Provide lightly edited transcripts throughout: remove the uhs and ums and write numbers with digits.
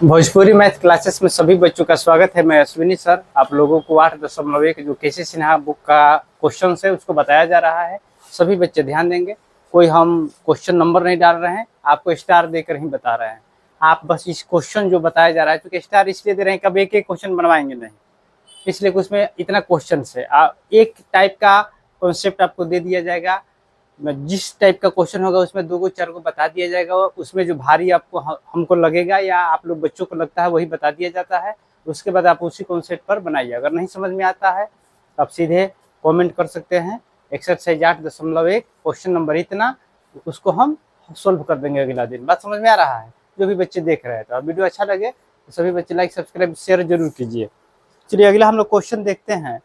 Bhojpuri math classes में सभी बच्चों का स्वागत है। मैं अश्विनी सर आप लोगों को 8.1 जो केसी सिन्हा बुक का क्वेश्चन है उसको बताया जा रहा है। सभी बच्चे ध्यान देंगे। कोई हम क्वेश्चन नंबर नहीं डाल रहे हैं, आपको स्टार देकर ही बता रहे हैं। आप बस इस क्वेश्चन जो बताया जा रहा है, क्योंकि स्टार इसलिए दे रहे हैं कब एक एक क्वेश्चन बनवाएंगे नहीं, इसलिए उसमें इतना क्वेश्चन है। एक टाइप का कॉन्सेप्ट आपको दे दिया जाएगा। जिस टाइप का क्वेश्चन होगा उसमें 2 को 4 को बता दिया जाएगा। उसमें जो भारी आपको हमको लगेगा या आप लोग बच्चों को लगता है वही बता दिया जाता है। उसके बाद आप उसी कॉन्सेप्ट पर बनाइए। अगर नहीं समझ में आता है तो आप सीधे कमेंट कर सकते हैं। एक्सरसाइज 8.1 क्वेश्चन नंबर इतना, उसको हम सोल्व कर देंगे अगला दिन। बात समझ में आ रहा है जो भी बच्चे देख रहे हैं। तो वीडियो अच्छा लगे तो सभी बच्चे लाइक सब्सक्राइब शेयर जरूर कीजिए। चलिए अगला हम लोग क्वेश्चन देखते हैं।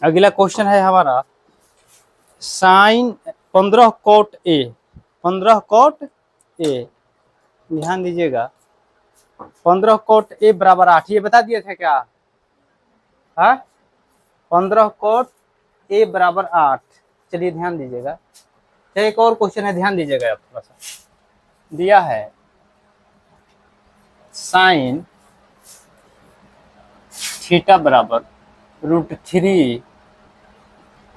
अगला क्वेश्चन है हमारा sine 15 cot A. 15 cot A, ध्यान दीजिएगा। 15 कोट ए बराबर 8, ये बता दिए थे क्या? हाँ, 15 कोट ए बराबर 8। चलिए ध्यान दीजिएगा। एक और क्वेश्चन है, ध्यान दीजिएगा। आप थोड़ा सा दिया है साइन थीटा बराबर √3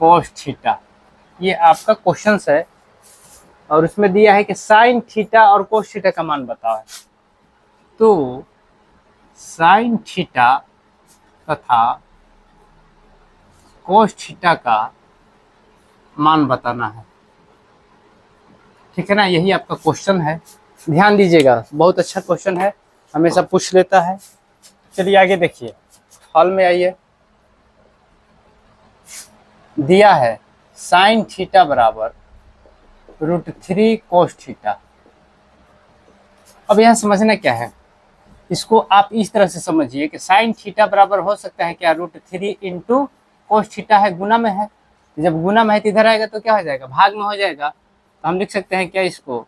कोस थीटा। ये आपका क्वेश्चन है और उसमें दिया है कि साइन थीटा और कोस थीटा का मान बताओ। तो साइन थीटा तथा कोस थीटा का मान बताना है, ठीक है ना? यही आपका क्वेश्चन है। ध्यान दीजिएगा, बहुत अच्छा क्वेश्चन है, हमेशा पूछ लेता है। चलिए आगे देखिए, हॉल में आइए। दिया है साइन थीटा बराबर √3 कोस थीटा। अब यहाँ समझना क्या है, इसको आप इस तरह से समझिए कि साइन थीटा बराबर हो सकता है क्या? √3 इंटू कोस थीटा है, गुना में है। जब गुना में है तो इधर आएगा तो क्या हो जाएगा? भाग में हो जाएगा। तो हम लिख सकते हैं क्या इसको?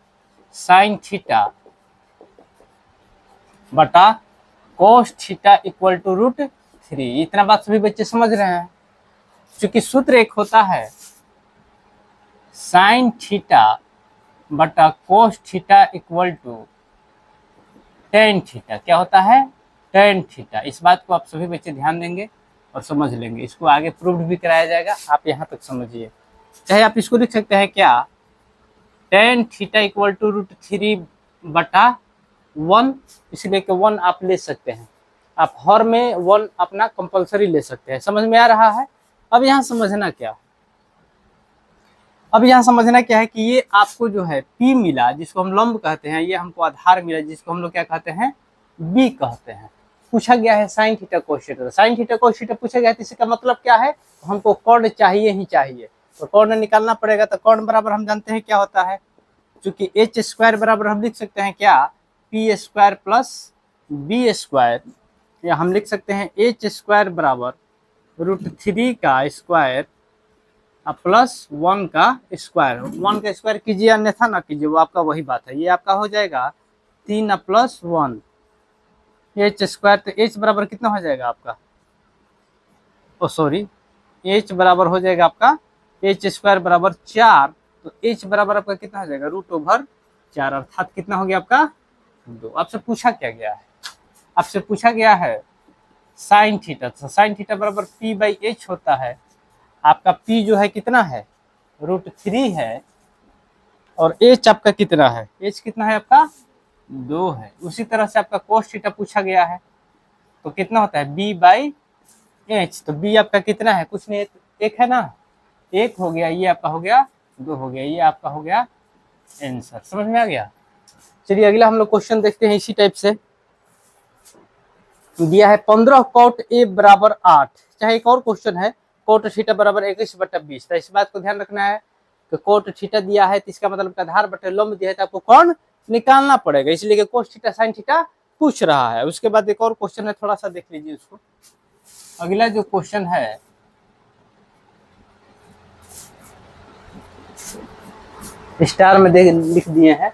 साइन थीटा बटा कोस थीटा इक्वल टू √3। इतना बात सभी बच्चे समझ रहे हैं। चूंकि सूत्र एक होता है साइन थीटा बटा cos theta equal to tan theta. क्या होता है? Tan theta. इस बात को आप सभी बच्चे ध्यान देंगे और समझ लेंगे। इसको आगे प्रूव भी कराया जाएगा, आप यहाँ तक समझिए। चाहे आप इसको लिख सकते हैं क्या? टेन थीटा इक्वल टू √3 बटा 1, इसलिए कि 1 आप ले सकते हैं। आप हर में 1 अपना कंपलसरी ले सकते हैं। समझ में आ रहा है? अब यहाँ समझना क्या है? अब यहाँ समझना क्या है कि ये आपको जो है P मिला, जिसको हम लंब कहते हैं, ये हमको आधार मिला, जिसको हम लोग क्या कहते हैं? B कहते हैं। पूछा गया है sine theta cos theta. Sine theta cos theta पूछा गया है, तो इसका मतलब क्या है? हमको कर्ण चाहिए ही चाहिए, तो कर्ण निकालना पड़ेगा। तो कर्ण बराबर हम जानते हैं क्या होता है, क्योंकि h² बराबर हम लिख सकते हैं क्या? p² प्लस b², या हम लिख सकते हैं h² बराबर √3 का स्क्वायर प्लस 1 का स्क्वायर। 1 का स्क्वायर कीजिए अन्यथा ना कीजिए, वो आपका वही बात है। ये आपका हो जाएगा 3 प्लस 1 h²। तो h बराबर कितना हो जाएगा आपका? सॉरी, h बराबर हो जाएगा आपका h² बराबर 4। तो h बराबर आपका कितना हो जाएगा? √4, अर्थात कितना हो गया आपका? 2। आपसे पूछा क्या गया है? आपसे पूछा गया है साइन थीटा। तो साइन थीटा बराबर p/h होता है। आपका p जो है कितना है? √3 है। और h आपका कितना है? h कितना है आपका? 2 है। उसी तरह से आपका कोस थीटा पूछा गया है, तो कितना होता है? b/h। तो b आपका कितना है? कुछ नहीं, 1 है ना? 1 हो गया, ये आपका हो गया 2 हो गया, ये आपका हो गया आंसर। समझ में आ गया? चलिए अगला हम लोग क्वेश्चन देखते हैं। इसी टाइप से दिया है 15 कोट ए बराबर 8। चाहे एक और क्वेश्चन है कोट थीटा बराबर 21/20। तो इस बात को ध्यान रखना है कि कोट थीटा दिया है तो इसका मतलब आधार बटे लंब दिया है, तो आपको कौन निकालना पड़ेगा, इसलिए कि कोस थीटा साइन थीटा पूछ रहा है। उसके बाद एक और क्वेश्चन है, थोड़ा सा देख लीजिए उसको। अगला जो क्वेश्चन है स्टार में लिख दिए हैं।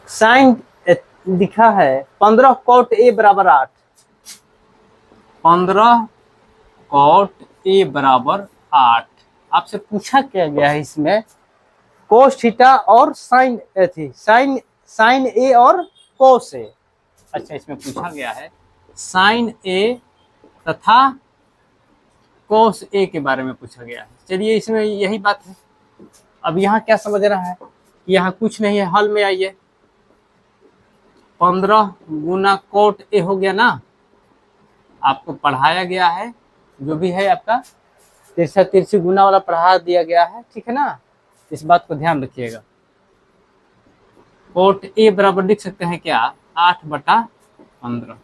साइन लिखा है 15 कोट ए बराबर 8। 15 कोट ए बराबर 8। आपसे पूछा क्या गया है इसमें? कोस थीटा और साइन ए और कोस ए। अच्छा, इसमें पूछा गया है साइन ए तथा कोस ए के बारे में पूछा गया है। चलिए, इसमें यही बात है। अब यहाँ क्या समझ रहा है, यहाँ कुछ नहीं है, हल में आइए। 15 गुना कोट ए हो गया ना, आपको पढ़ाया गया है, जो भी है आपका तिरछा तिरछी गुना वाला पढ़ा दिया गया है, ठीक है ना। इस बात को ध्यान रखिएगा। कोट ए बराबर लिख सकते हैं क्या, 8/15।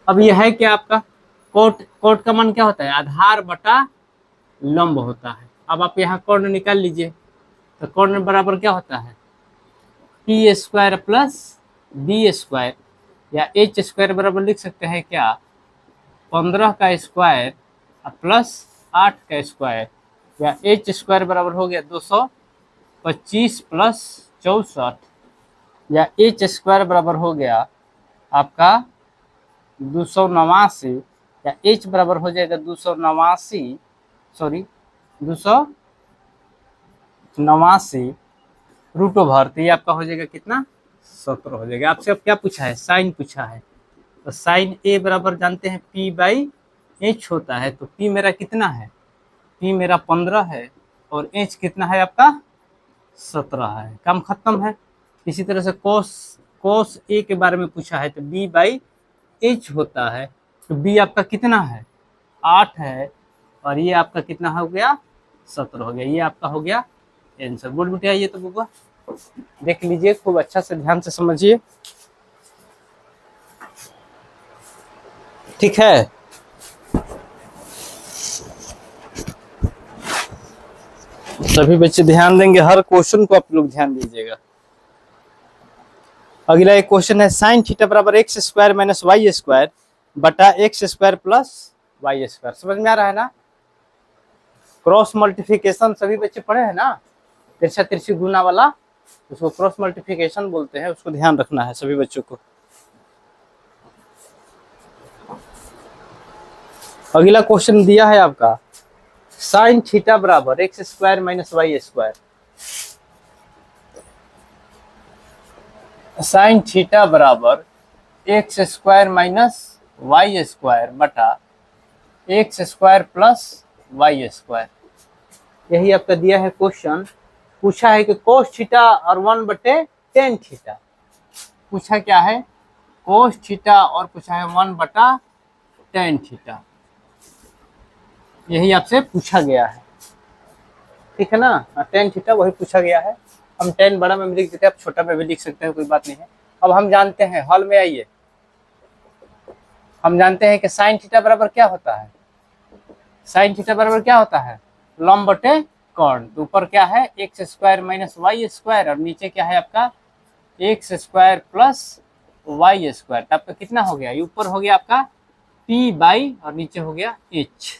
अब यह है क्या आपका कोट का मान क्या होता है, आधार बटा लंब होता है। अब आप यहाँ कर्ण निकाल लीजिए, तो कर्ण बराबर क्या होता है, P square plus B square, या एच स्क्वायर बराबर लिख सकते हैं क्या, 15 का स्क्वायर प्लस 8 का स्क्वायर, या एच स्क्वायर बराबर हो गया 225 प्लस 64, या एच स्क्वायर बराबर हो गया आपका 289, या एच बराबर हो जाएगा 289 रूट ओवर, तो ये आपका हो जाएगा कितना, 17 हो जाएगा। आपसे अब क्या पूछा है, साइन पूछा है, तो साइन ए बराबर जानते हैं P/H होता है। तो P मेरा कितना है, P मेरा 15 है और H कितना है आपका 17 है, काम खत्म है। इसी तरह से कोस ए के बारे में पूछा है, तो B/H होता है, तो B आपका कितना है 8 है, और ये आपका कितना हो गया 17 हो गया। ये आपका हो गया आंसर। बोल बेटे आइए तो बुआ देख लीजिए, खूब अच्छा से ध्यान से समझिए, ठीक है। सभी बच्चे ध्यान देंगे, हर क्वेश्चन को आप लोग ध्यान दीजिएगा। अगला एक क्वेश्चन है साइन थीटा बराबर x square minus y square बटा x square plus y square. समझ में आ रहा है ना, क्रॉस मल्टीप्लिकेशन सभी बच्चे पढ़े हैं ना, तिरछा तिरछी गुना वाला, उसको क्रॉस मल्टीप्लिकेशन बोलते हैं, उसको ध्यान रखना है सभी बच्चों को। अगला क्वेश्चन दिया है आपका साइन थीटा बराबर x square minus y square. Sine theta बराबर x square minus y square बटा x square plus y square, यही आपका दिया है क्वेश्चन। पूछा है कि कोस थीटा और 1/tan थीटा, पूछा क्या है, कोस थीटा और पूछा है 1/tan थीटा, यही आपसे पूछा गया है, ठीक है ना। tan थीटा वही पूछा गया है। हम tan बड़ा में लिख देते हैं, आप छोटा में भी लिख सकते हैं, कोई बात नहीं है। अब हम जानते हैं, हॉल में आइए, हम जानते हैं कि साइन थीटा बराबर क्या होता है, साइन थीटा बराबर क्या होता है, लंब बटे कर्ण। तो ऊपर क्या है x square minus y square, और नीचे क्या है आपका x square plus y square. तो आपका कितना हो गया, ऊपर हो गया आपका P/, और नीचे हो गया H।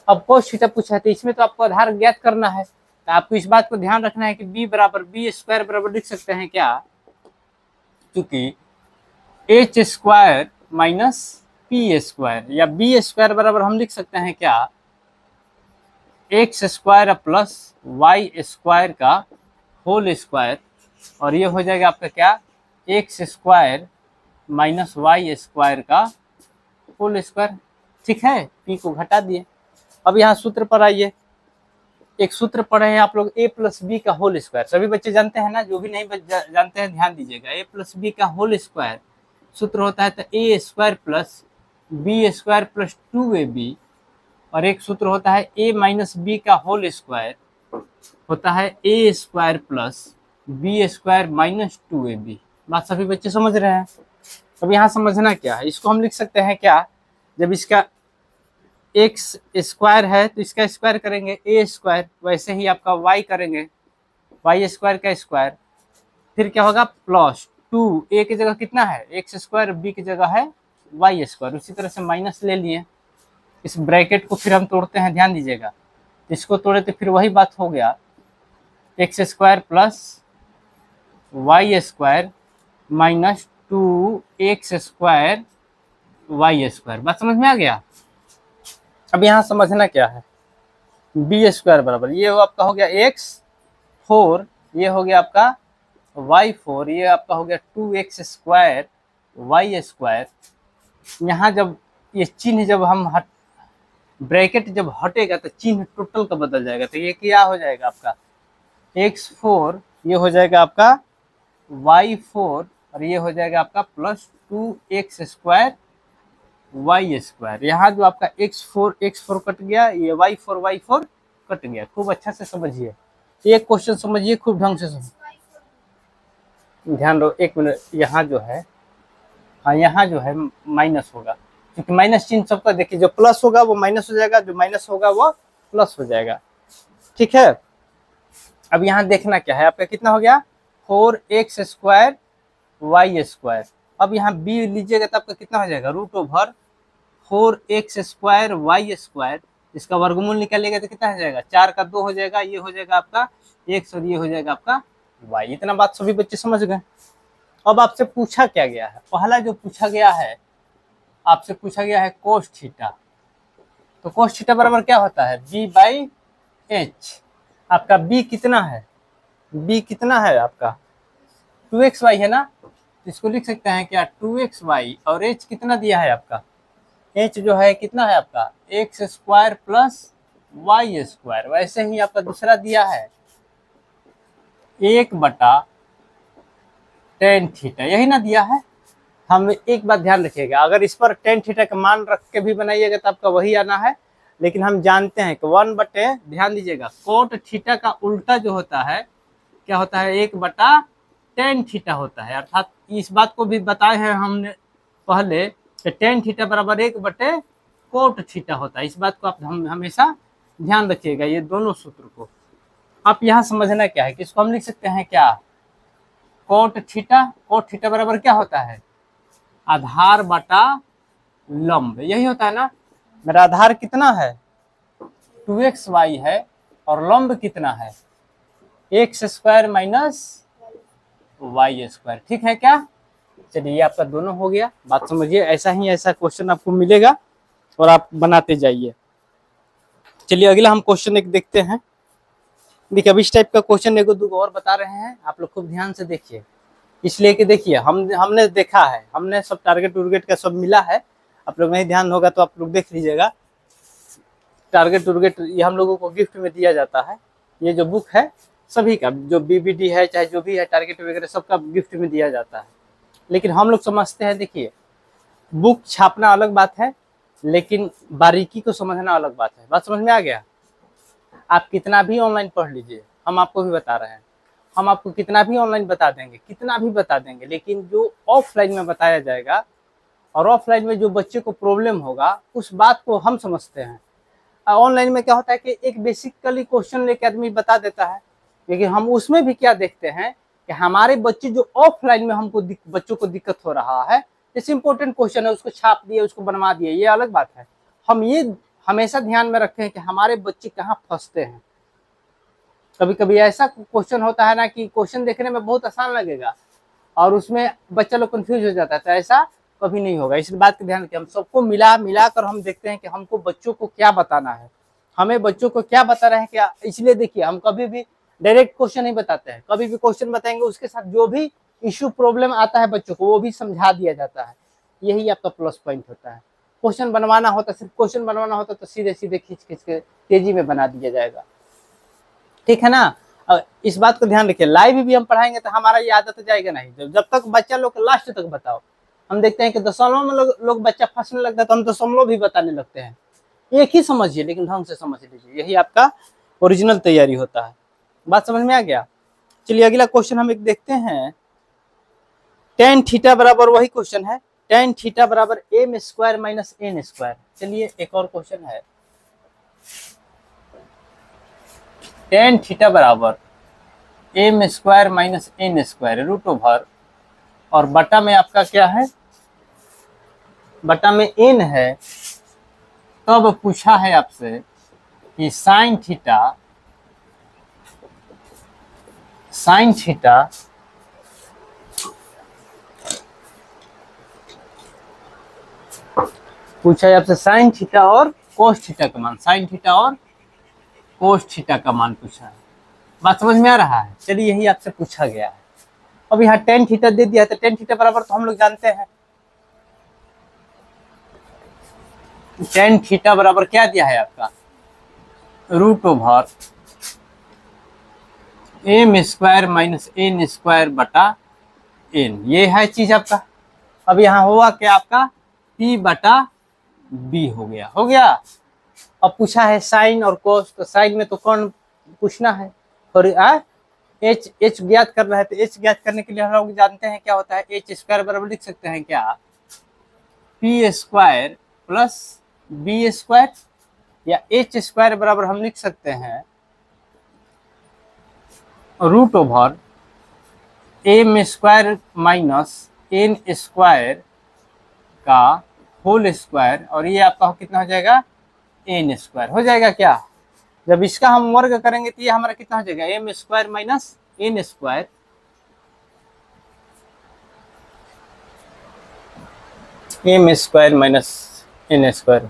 अब कोस थीटा पूछा है, तो इसमें तो आपको आधार ज्ञात करना है, तो आपको इस बात को ध्यान रखना है कि B बराबर B स्क्वायर बराबर लिख सकते हैं क्या, क्योंकि H square minus P square, या B स्क्वायर बराबर हम लिख सकते हैं क्या, x square plus y square का होल स्क्वायर, और ये हो जाएगा आपका क्या, x square minus y square का होल स्क्वायर, ठीक है। पी को घटा दिए। अब यहाँ सूत्र पर आइए, एक सूत्र पढ़े हैं आप लोग, a प्लस बी का होल स्क्वायर, सभी बच्चे जानते हैं ना, जो भी नहीं जानते हैं ध्यान दीजिएगा। a प्लस बी का होल स्क्वायर सूत्र होता है तो a square plus B square plus 2ab, और एक सूत्र होता है a माइनस बी का होल स्क्वायर होता है a square plus B square minus 2ab। बात सभी बच्चे समझ रहे हैं। अब यहाँ समझना क्या है, इसको हम लिख सकते हैं क्या, जब इसका एक्स स्क्वायर है तो इसका स्क्वायर करेंगे ए स्क्वायर, वैसे ही आपका वाई करेंगे वाई स्क्वायर का स्क्वायर, फिर क्या होगा प्लस 2, ए की जगह कितना है एक्स स्क्वायर, बी की जगह है वाई स्क्वायर, उसी तरह से माइनस ले लिए। इस ब्रैकेट को फिर हम तोड़ते हैं, ध्यान दीजिएगा, इसको तोड़े तो फिर वही बात हो गया, x square plus y square minus 2x square y square. बात समझ में आ गया। अब यहाँ समझना क्या है, बी स्क्वायर बराबर ये आपका हो गया x4, ये हो गया आपका y4, ये आपका हो गया 2x स्क्वायर वाई स्क्वायर, यहाँ जब ये चिन्ह जब हम ब्रैकेट जब हटेगा तो चिन्ह टोटल का बदल जाएगा। तो ये क्या हो जाएगा आपका x4, ये हो जाएगा आपका y4 और ये हो जाएगा आपका plus 2x square y square. यहाँ जो आपका x4 कट गया, ये y4 कट गया। खूब अच्छा से समझिए, एक क्वेश्चन समझिए खूब ढंग से ध्यान दो। एक मिनट, यहाँ जो है, हाँ यहाँ जो है माइनस होगा, क्योंकि माइनस चिन्ह सबका देखिए, जो प्लस होगा वो माइनस हो जाएगा, जो माइनस होगा वो प्लस हो जाएगा। ठीक है, अब यहाँ देखना क्या है आपका, कितना हो गया 4x स्क्वायर वाई स्क्वायर। अब यहाँ b लीजिएगा तो आपका कितना हो जाएगा √4x स्क्वायर वाई स्क्वायर। इसका वर्गमूल निकालिएगा तो कितना हो जाएगा, 4 का 2 हो जाएगा, ये हो जाएगा आपका x और ये हो जाएगा आपका y। इतना बात सभी बच्चे समझ गए। अब आपसे पूछा क्या गया है, पहला जो पूछा गया है, आपसे पूछा गया है कोस थीटा। तो कोस थीटा बराबर क्या होता है, b/h। आपका b कितना है, b कितना है आपका 2xy है ना, इसको लिख सकते हैं क्या 2xy, और h कितना दिया है आपका, h जो है कितना है आपका x square plus y square. वैसे ही आपका दूसरा दिया है 1/tan थीटा, यही ना दिया है। हम एक बात ध्यान रखिएगा, अगर इस पर tan थीटा का मान रख के भी बनाइएगा तो आपका वही आना है, लेकिन हम जानते हैं कि 1/, ध्यान दीजिएगा, कोट थीटा का उल्टा जो होता है क्या होता है, 1/tan थीटा होता है। अर्थात इस बात को भी बताए हैं हमने पहले कि tan थीटा बराबर 1/कोट थीटा होता है। इस बात को आप हमेशा ध्यान रखिएगा, ये दोनों सूत्र को। आप यहाँ समझना क्या है कि इसको हम लिख सकते हैं क्या, कोट थीटा बराबर क्या होता है, आधार बटा लंब, यही होता है ना। मेरा आधार कितना है 2xy है और लंब कितना है x square minus y square. ठीक है क्या, चलिए ये आपका दोनों हो गया। बात समझिए, ऐसा ही ऐसा क्वेश्चन आपको मिलेगा और आप बनाते जाइए। चलिए अगला हम क्वेश्चन एक देखते हैं। देखिए अब इस टाइप का क्वेश्चन एगो दूगो और बता रहे हैं, आप लोग खूब ध्यान से देखिए, इसलिए कि देखिए हमने देखा है, हमने सब टारगेट उर्गेट का सब मिला है। आप लोग नहीं ध्यान होगा तो आप लोग देख लीजिएगा, टारगेट उर्गेट ये हम लोगों को गिफ्ट में दिया जाता है। ये जो बुक है सभी का, जो बीबीडी है चाहे जो भी है, टारगेट वगैरह सबका गिफ्ट में दिया जाता है। लेकिन हम लोग समझते हैं, देखिए बुक छापना अलग बात है, लेकिन बारीकी को समझना अलग बात है। बात समझ में आ गया। आप कितना भी ऑनलाइन पढ़ लीजिए, हम आपको भी बता रहे हैं, हम आपको कितना भी ऑनलाइन बता देंगे, कितना भी बता देंगे, लेकिन जो ऑफलाइन में बताया जाएगा और ऑफलाइन में जो बच्चे को प्रॉब्लम होगा उस बात को हम समझते हैं। ऑनलाइन में क्या होता है कि एक बेसिकली क्वेश्चन लेके आदमी बता देता है, लेकिन हम उसमें भी क्या देखते हैं कि हमारे बच्चे जो ऑफलाइन में हमको बच्चों को दिक्कत हो रहा है, जैसे इंपॉर्टेंट क्वेश्चन है उसको छाप दिए, उसको बनवा दिए, ये अलग बात है। हम ये हमेशा ध्यान में रखें कि हमारे बच्चे कहाँ फंसते हैं। कभी कभी ऐसा क्वेश्चन होता है ना कि क्वेश्चन देखने में बहुत आसान लगेगा और उसमें बच्चा लोग कंफ्यूज हो जाता है, तो ऐसा कभी नहीं होगा। इस बात का ध्यान रखें, हम सबको मिलाकर हम देखते हैं कि हमको बच्चों को क्या बताना है, हमें बच्चों को क्या बता रहे हैं क्या। इसलिए देखिए हम कभी भी डायरेक्ट क्वेश्चन नहीं बताते हैं, कभी भी क्वेश्चन बताएंगे उसके साथ जो भी इश्यू प्रॉब्लम आता है बच्चों को वो भी समझा दिया जाता है। यही आपका प्लस पॉइंट होता है। क्वेश्चन बनवाना होता, सिर्फ क्वेश्चन बनवाना होता तो सीधे सीधे खींच के तेजी में बना दिया जाएगा। ठीक है ना। इस बात को ध्यान रखिए, लाइव भी हम पढ़ाएंगे तो हमारा ये आदत जाएगा नहीं। जब तक बच्चा लोग लास्ट तक बताओ, हम देखते हैं कि दशमलव में लोग बच्चा फंसने लगता है तो हम दशमलव भी बताने लगते हैं। एक ही समझिए लेकिन ढंग से समझ लीजिए, यही आपका ओरिजिनल तैयारी होता है। बात समझ में आ गया। चलिए अगला क्वेश्चन हम एक देखते हैं। tan थीटा बराबर वही क्वेश्चन है, tan थीटा बराबर m square minus n square. चलिए एक और क्वेश्चन है, tan थीटा बराबर m square minus n square √, और बटा में आपका क्या है, बटा में n है। तब पूछा है आपसे कि साइन थीटा पूछा है आपसे साइन थीटा और कोस थीटा का मान, साइन थीटा और कोस थीटा का मान पूछा है। बात समझ में आ रहा है। चलिए यही आपसे पूछा गया है। अब यहाँ tan थीटा दे दिया है तो tan थीटा बराबर तो हम लोग जानते हैं टेन थीटा बराबर क्या दिया है आपका, root over M square minus N square बटा एन, ये है चीज आपका। अब यहाँ हुआ क्या आपका, P बटा B हो गया। अब पूछा है साइन और कोस, तो साइन में तो कौन पूछना है, और एच ज्ञात करना है, तो एच ज्ञात करने के लिए हम लोग जानते हैं क्या होता है, एच स्क्वायर बराबर लिख सकते हैं क्या, P square plus B square, या एच स्क्वायर बराबर हम लिख सकते हैं root over M square minus N square का होल स्क्वायर, और ये आपका कितना हो जाएगा, एन स्क्वायर हो जाएगा क्या। जब इसका हम वर्ग करेंगे तो ये हमारा कितना हो जाएगा, M square minus N square, M square minus N square,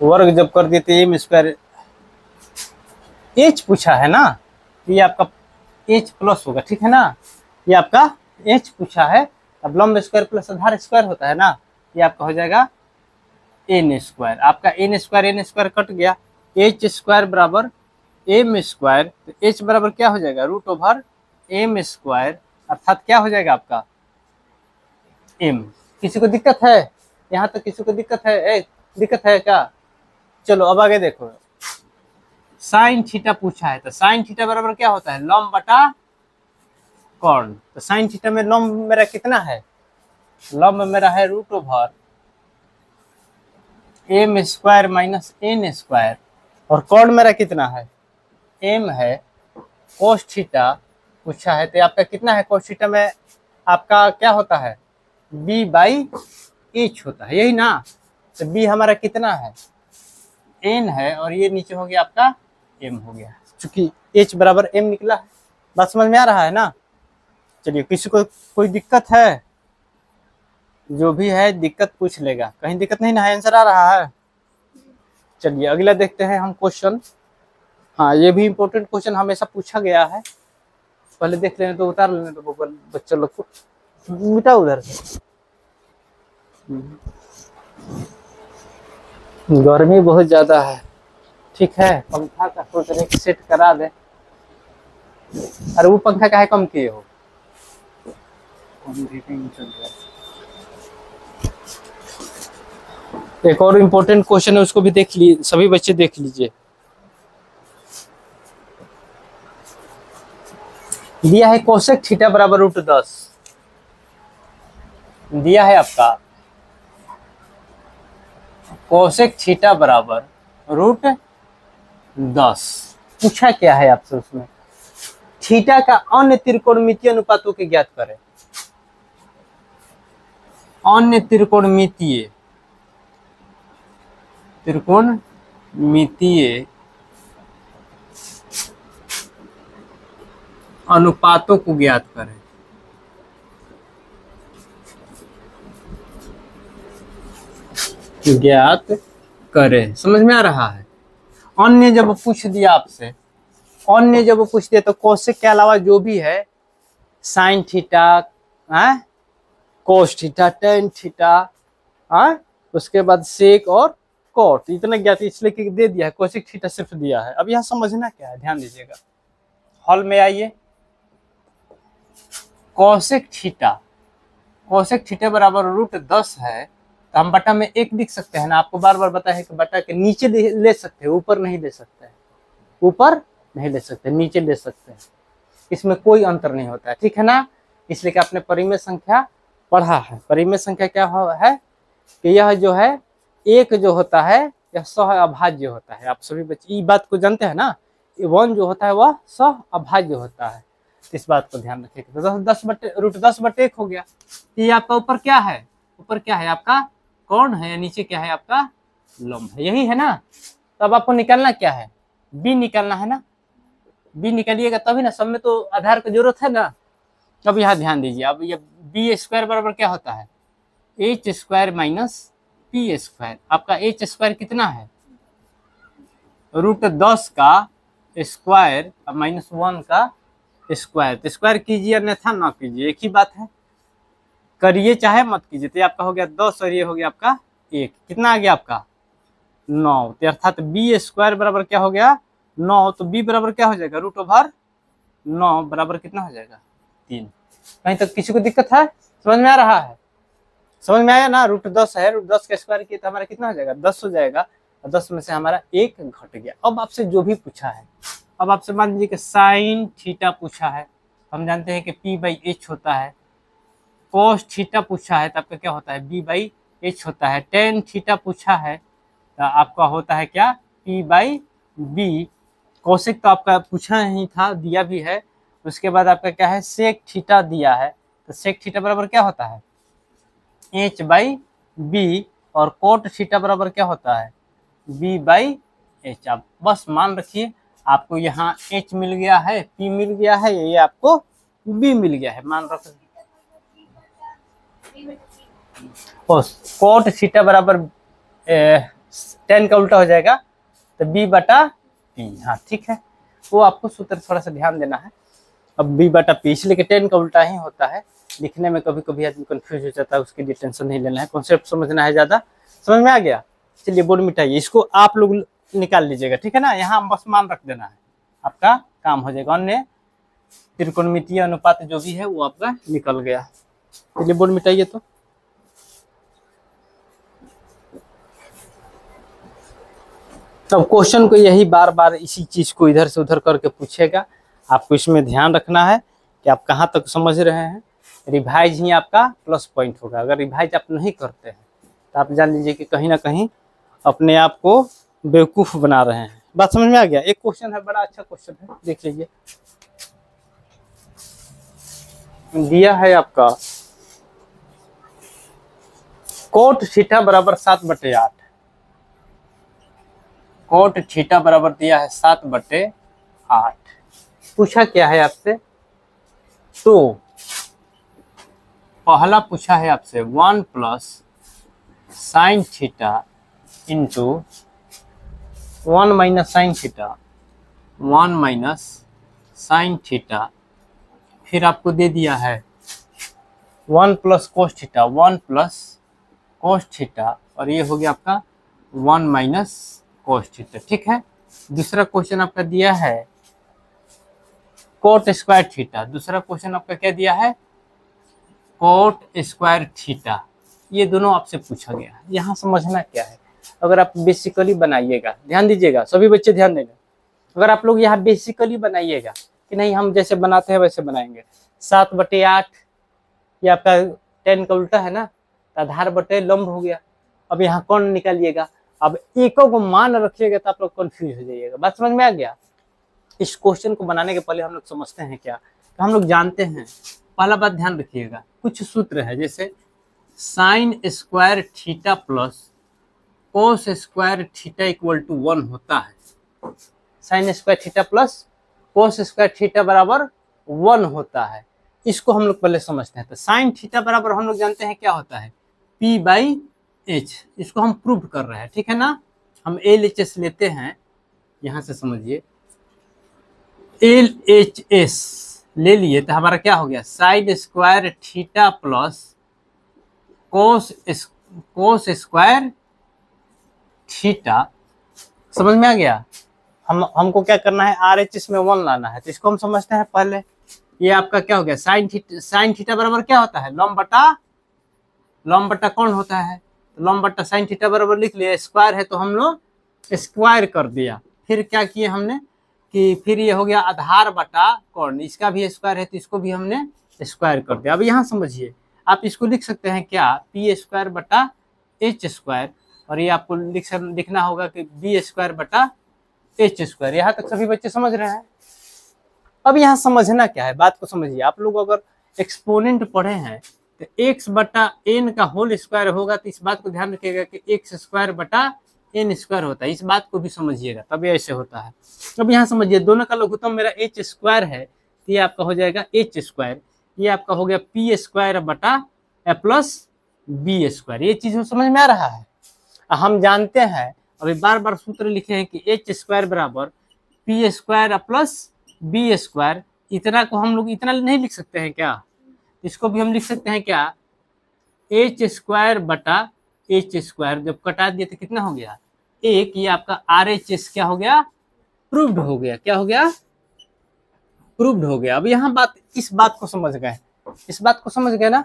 वर्ग जब कर देते एम स्क्वायर, एच पूछा है ना, तो ये आपका एच प्लस होगा, ठीक है ना, ये आपका एच पूछा है। अब लंब स्क्वायर प्लस आधार स्क्वायर होता है ना, ये आपका हो जाएगा एन स्क्वायर, आपका एन स्क्वायर कट गया, एच स्क्वायर बराबर एम स्क्वायर, तो एच बराबर क्या हो जाएगा, रूट ओवर एम स्क्वायर, अर्थात क्या हो जाएगा आपका एम। किसी को दिक्कत है, यहाँ तक किसी को दिक्कत है, दिक्कत है क्या। चलो अब आगे देखो, साइन थीटा पूछा है, तो साइन थीटा बराबर क्या होता है, लंब बटा कॉर्न, तो साइन थीटा में लंब मेरा कितना है, लंब मेरा है root over M square minus N square, और कॉर्न मेरा कितना है, एम है। कोस थीटा पूछा है, तो आपका कितना है, कोस थीटा में आपका क्या होता है, बी बाई एच होता है, यही ना, तो बी हमारा कितना है, एन है, और ये नीचे हो गया आपका एम हो गया, चूंकि एच बराबर एम निकला है। बात समझ में आ रहा है ना। चलिए, किसी को कोई दिक्कत है, जो भी है दिक्कत पूछ लेगा, कहीं दिक्कत नहीं ना है, आंसर आ रहा है। चलिए अगला देखते हैं हम क्वेश्चन। हाँ, ये भी इम्पोर्टेंट क्वेश्चन हमेशा पूछा गया है, पहले देख लेने तो, उतार लेने तो बच्चों लोग को, मिटा उधर से, गर्मी बहुत ज्यादा है, ठीक है, पंखा का सोच रहे कि सेट करा दे। अरे वो पंखा का है कम किए हो, एक और इम्पोर्टेंट क्वेश्चन है, उसको भी देख लीजिए, सभी बच्चे देख लीजिए। दिया है कोसेक थीटा बराबर रूट 10, दिया है आपका कोसेक थीटा बराबर रूट 10, पूछा क्या है आपसे, उसमें थीटा का अन्य त्रिकोणमितीय अनुपातों के ज्ञात करें। अन्य त्रिकोणमितीय अनुपातों को ज्ञात करें। समझ में आ रहा है। अन्य जब पूछ दिया आपसे, अन्य जब पूछ दिया तो कोसेक के अलावा जो भी है, sine theta, cos theta, tan theta, उसके बाद सेक और कॉट, इतना ज्ञात इसलिए दे दिया है, कोसेक थीटा सिर्फ दिया है। अब यहाँ समझना क्या है, ध्यान दीजिएगा, हॉल में आइए। कोसेक थीटा बराबर रूट 10 है, तो हम बटा में 1 लिख सकते हैं ना, आपको बार बार बताया है कि बटा के नीचे ले सकते हैं, ऊपर नहीं ले सकते, नीचे ले सकते हैं, इसमें कोई अंतर नहीं होता है, ठीक है ना। इसलिए कि आपने परिमेय संख्या पढ़ा है, परिमेय संख्या क्या है कि यह जो है एक जो होता है यह सह अभाज्य होता है। आप सभी बच्चे ये बात को जानते हैं ना, 1 जो होता है वह सह अभाज्य होता है, इस बात को ध्यान रखिएगा। तो रूट 10 बटे 1 हो गया। ये आपका ऊपर क्या है, आपका कौन है, या नीचे क्या है आपका लंब है, यही है ना। तो अब आपको निकालना क्या है, बी निकालना है ना, बी निकालिएगा तभी ना, सब में तो आधार की जरूरत है ना। अब यहाँ ध्यान दीजिए, अब ये बी स्क्वायर बराबर क्या होता है, H square minus P square. आपका एच स्क्वायर कितना है, रूट 10 का स्क्वायर माइनस 1 का स्क्वायर, तो स्क्वायर कीजिए अन्यथा ना कीजिए, एक ही बात है, करिए चाहे मत कीजिए। तो आपका हो गया 10 और ये हो गया आपका 1, कितना आ गया आपका 9। तो अर्थात बी स्क्वायर बराबर क्या हो गया 9। तो बी बराबर क्या हो जाएगा √9 बराबर कितना हो जाएगा 3। कहीं तक किसी को दिक्कत है? समझ में आ रहा है? समझ में आया ना? √10 है, √10 का स्क्वायर किया तो हमारा कितना हो जाएगा 10 हो जाएगा। 10 में से हमारा 1 घट गया। अब आपसे जो भी पूछा है, अब आपसे मान लीजिए कि साइन थीटा पूछा है, हम जानते हैं कि P/H होता है। कोस थीटा पूछा है तो आपका क्या होता है B/H होता है। टेन थीटा पूछा है तो आपका होता है क्या P/B। कोसेक तो आपका पूछा ही था, दिया भी है। उसके बाद आपका क्या है सेक थीटा दिया है, तो सेक थीटा बराबर क्या होता है H/B। और कोट थीटा बराबर क्या होता है B/H। आप बस मान रखिए आपको यहाँ H मिल गया है, P मिल गया है, ये आपको B मिल गया है, मान रखिए। कोट थीटा बराबर 10 का उल्टा हो जाएगा तो B/P। हाँ ठीक है, वो आपको सूत्र थोड़ा सा ध्यान देना है। अब B/P इसलिए कि 10 का उल्टा ही होता है। लिखने में कभी कभी आदमी कंफ्यूज हो जाता है, उसके लिए टेंशन नहीं लेना है, कॉन्सेप्ट समझना है ज्यादा। समझ में आ गया? चलिए बोर्ड मिटाइए, इसको आप लोग निकाल लीजिएगा, ठीक है ना? यहाँ बस मान रख देना है, आपका काम हो जाएगा। अन्य त्रिकोणमितीय अनुपात जो भी है वो आपका निकल गया। चलिए बोर्ड मिटाइए। तो अब क्वेश्चन को यही बार बार इसी चीज को इधर से उधर करके पूछेगा। आपको इसमें ध्यान रखना है कि आप कहाँ तक समझ रहे हैं। रिवाइज ही आपका प्लस पॉइंट होगा। अगर रिवाइज आप नहीं करते हैं तो आप जान लीजिए कि कहीं ना कहीं अपने आप को बेवकूफ बना रहे हैं। बात समझ में आ गया? एक क्वेश्चन है, बड़ा अच्छा क्वेश्चन है, देख लीजिए। दिया है आपका कोट थीटा बराबर 7/8। कोट थीटा बराबर दिया है 7/8। पूछा क्या है आपसे? तो पहला पूछा है आपसे 1 + sin theta into 1 - sin theta, 1 - sin theta. फिर आपको दे दिया है 1 + cos थीटा, 1 + cos थीटा, और ये हो गया आपका 1 - cos थीटा। ठीक है। दूसरा क्वेश्चन आपका दिया है कोट स्क्वायर थीटा। दूसरा क्वेश्चन आपका क्या दिया है कोट स्क्वायर थीटा। ये दोनों आपसे पूछा गया है। यहाँ समझना क्या है, अगर आप बेसिकली बनाइएगा, ध्यान दीजिएगा सभी बच्चे ध्यान देंगे। अगर आप लोग यहाँ बेसिकली बनाइएगा कि नहीं हम जैसे बनाते हैं वैसे बनाएंगे। 7/8 ये आपका 10 का उल्टा है ना, आधार बटे लंब हो गया। अब यहाँ कौन निकालिएगा? अब एकों को मान रखिएगा तो आप लोग कंफ्यूज हो जाइएगा। बात समझ में आ गया? इस क्वेश्चन को बनाने के पहले हम लोग समझते हैं क्या, तो हम लोग जानते हैं। पहला बात ध्यान रखिएगा, कुछ सूत्र है जैसे sine square theta plus cos square theta equal to 1 होता है। Sine square theta plus cos square theta बराबर 1 होता है। इसको हम लोग पहले समझते हैं। तो साइन थीटा बराबर हम लोग जानते हैं क्या होता है P/H। इसको हम प्रूव कर रहे हैं, ठीक है ना? हम LHS लेते हैं, यहां से समझिए LHS ले लिए तो हमारा क्या हो गया sign square theta plus cos square theta. समझ में आ गया? हमको क्या करना है RHS में 1 लाना है, तो इसको हम समझते हैं पहले। ये आपका क्या हो गया साइन थीटा बराबर क्या होता है लंब बटा कौन होता है, तो लंब बटा साइन थीटा बराबर लिख लिया। स्क्वायर है तो हम लोग स्क्वायर कर दिया। फिर क्या किए हमने कि फिर ये हो गया आधार बटा कौन, इसका भी स्क्वायर है तो इसको भी हमने स्क्वायर कर दिया। अब यहाँ समझिए, आप इसको लिख सकते हैं क्या P²/H², और ये आपको लिखना होगा कि B²/H²। यहाँ तक सभी बच्चे समझ रहे हैं? अब यहाँ समझना क्या है, बात को समझिए। आप लोग अगर एक्सपोनेंट पढ़े हैं तो x/n का होल स्क्वायर होगा, तो इस बात को ध्यान रखिएगा कि x²/n² होता है। इस बात को भी समझिएगा, तभी ऐसे होता है। अब यहाँ समझिए, दोनों का लघुत्तम मेरा h² है, तो ये आपका हो जाएगा h²। ये आपका हो गया P² + B²। ये चीज समझ में आ रहा है? हम जानते हैं, अभी बार बार सूत्र लिखे हैं कि h² बराबर P² + B²। इतना को हम लोग इतना नहीं लिख सकते हैं क्या? इसको भी हम लिख सकते हैं क्या H² एच स्क्वायर, जब कटा दिए तो कितना हो गया 1, ये आपका RHS क्या हो गया, प्रूव्ड हो गया। क्या हो गया, प्रूव्ड हो गया। अब यहाँ बात, इस बात को समझ गए, इस बात को समझ गए ना।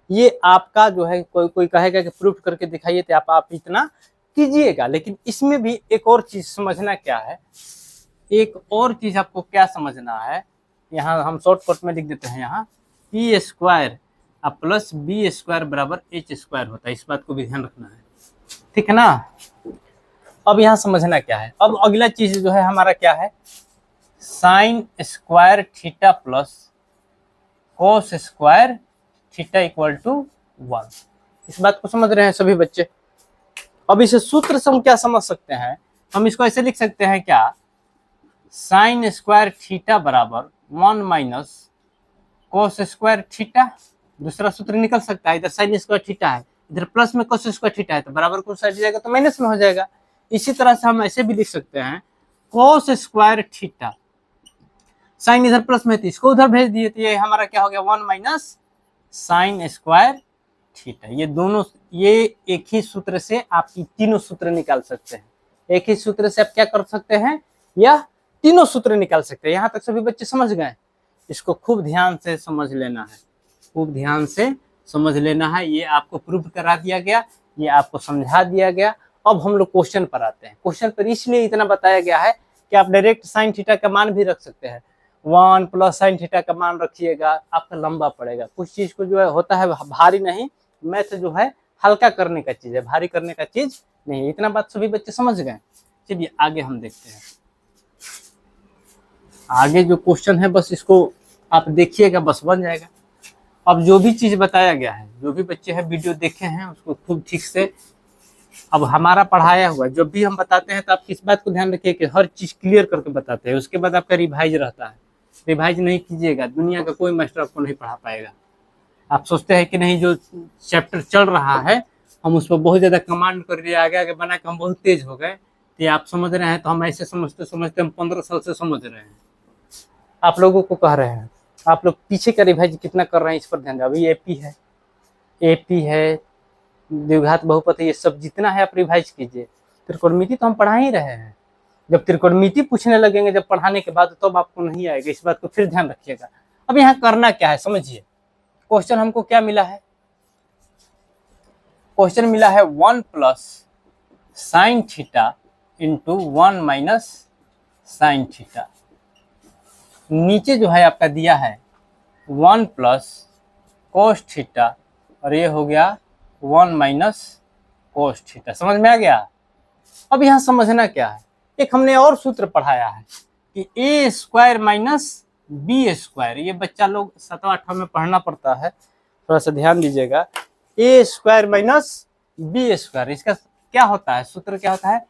ये आपका जो है, कोई कोई कहेगा कि प्रूव करके दिखाइए, तो आप इतना कीजिएगा, लेकिन इसमें भी एक और चीज समझना क्या है, एक और चीज आपको क्या समझना है। यहाँ हम शॉर्टकट में लिख देते हैं, यहाँ P square plus B square बराबर एच स्क्वायर होता है, इस बात को भी ध्यान रखना है, ठीक है ना। अब यहाँ समझना क्या है, अब अगला चीज जो है हमारा क्या है, sine square theta plus cos square theta equal to 1। इस बात को समझ रहे हैं सभी बच्चे। अब इसे सूत्र से हम क्या समझ सकते हैं, हम इसको ऐसे लिख सकते हैं क्या, साइन स्क्वायर थीटा बराबर 1 माइनस कोस स्क्वायर थीटा। दूसरा सूत्र निकल सकता है, इधर साइन स्क्वायर थीटा है, इधर प्लस में कोस स्क्वायर थीटा है, तो बराबर को साइड जाएगा तो माइनस में हो जाएगा। इसी तरह से हम ऐसे भी लिख सकते हैं, कोस स्क्वायर थीटा, साइन इधर प्लस में थी, इसको उधर भेज दिए, तो ये हमारा क्या हो गया 1 माइनस साइन स्क्वायर थीटा। ये दोनों, ये एक ही सूत्र से आपकी तीनों सूत्र निकाल सकते हैं, एक ही सूत्र से आप क्या कर सकते हैं, या तीनों सूत्र निकाल सकते हैं। यहाँ तक सभी बच्चे समझ गए, इसको खूब ध्यान से समझ लेना है, खूब ध्यान से समझ लेना है। ये आपको प्रूव करा दिया गया, ये आपको समझा दिया गया। अब हम लोग क्वेश्चन पर आते हैं। क्वेश्चन पर इसलिए इतना बताया गया है कि आप डायरेक्ट साइन थीटा का मान भी रख सकते हैं, 1 प्लस साइन थीटा का मान रखिएगा, आपका लंबा पड़ेगा। कुछ चीज को जो है होता है भारी नहीं, मैथ जो है हल्का करने का चीज है, भारी करने का चीज नहीं। इतना बात सभी बच्चे समझ गए। चलिए आगे हम देखते हैं, आगे जो क्वेश्चन है बस इसको आप देखिएगा, बस बन जाएगा। अब जो भी चीज बताया गया है, जो भी बच्चे हैं वीडियो देखे हैं उसको खूब ठीक से, अब हमारा पढ़ाया हुआ जब भी हम बताते हैं तो आप किस बात को ध्यान रखिए कि हर चीज क्लियर करके बताते हैं, उसके बाद आपका रिवाइज रहता है। रिवाइज नहीं कीजिएगा, दुनिया का कोई मास्टर आपको नहीं पढ़ा पाएगा। आप सोचते हैं कि नहीं जो चैप्टर चल रहा है हम उस पर बहुत ज़्यादा कमांड कर दिया, आगे आगे बना के हम बहुत तेज हो गए, तो आप समझ रहे हैं, तो हम ऐसे समझते समझते हम 15 साल से समझ रहे हैं। आप लोगों को कह रहे हैं, आप लोग पीछे का रिवाइज कितना कर रहे हैं इस पर ध्यान दें। अभी एपी है, द्विघात बहुपद, ये सब जितना है आप रिवाइज कीजिए। त्रिकोणमिति तो हम पढ़ा ही रहे हैं, जब त्रिकोणमिति पूछने लगेंगे जब पढ़ाने के बाद, तब तो आपको नहीं आएगा, इस बात को फिर ध्यान रखिएगा। अब यहाँ करना क्या है समझिए, क्वेश्चन हमको क्या मिला है, क्वेश्चन मिला है 1 plus sine theta into 1 minus sine theta. नीचे जो है आपका दिया है 1 प्लस कोस थीटा, और ये हो गया 1 माइनस कोस थीटा। समझ में आ गया। अब यहाँ समझना क्या है, एक हमने और सूत्र पढ़ाया है कि ए स्क्वायर माइनस बी स्क्वायर। ये बच्चा लोग 7वां 8वां में पढ़ना पड़ता है, थोड़ा सा ध्यान दीजिएगा। ए स्क्वायर माइनस बी स्क्वायर, इसका क्या होता है, सूत्र क्या होता है,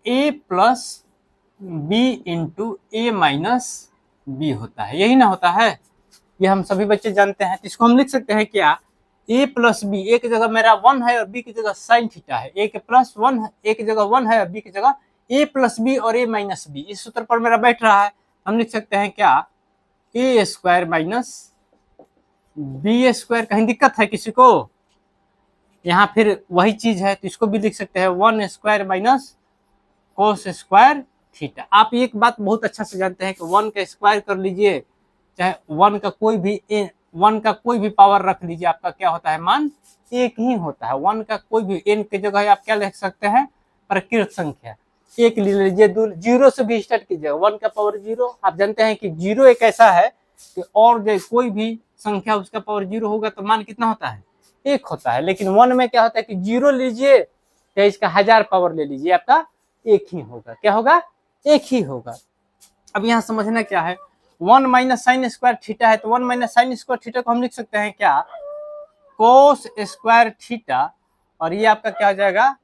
ए प्लस बी इंटू ए माइनस बी होता है, यही ना होता है। ये हम सभी बच्चे जानते हैं। तो इसको हम लिख सकते हैं क्या, ए प्लस बी, एक जगह मेरा 1 है और बी की जगह साइन थीटा है, ए के प्लस 1 है, एक जगह 1 है और बी की जगह ए प्लस बी और ए माइनस बी। इस सूत्र पर मेरा बैठ रहा है, हम लिख सकते हैं क्या, ए स्क्वायर माइनस बी स्क्वायर। कहीं दिक्कत है किसी को, यहाँ फिर वही चीज है, तो इसको भी लिख सकते हैं 1 square minus cos square theta. आप एक बात बहुत अच्छा से जानते हैं कि 1 का स्क्वायर कर लीजिए, चाहे 1 का कोई भी पावर रख लीजिए, आपका क्या होता है, मान एक ही होता है। 1 का कोई भी n की जगह आप क्या लिख सकते हैं, प्रकृत संख्या एक ले लीजिए, 0 से भी स्टार्ट कीजिए, 1 का पावर 0। आप जानते हैं कि 0 एक ऐसा है कि और जो कोई भी संख्या उसका पावर 0 होगा तो मान कितना होता है, 1 होता है। लेकिन 1 में क्या होता है कि 0 लीजिए या इसका 1000 पावर ले लीजिए, आपका एक ही होगा। क्या होगा, एक ही होगा। अब यहाँ समझना क्या है, 1 माइनस साइन स्क्वायर थीटा है, तो 1 माइनस साइन स्क्वायर थीटा को हम लिख सकते हैं क्या, कोस स्क्वायर थीटा, और ये आपका क्या हो जाएगा,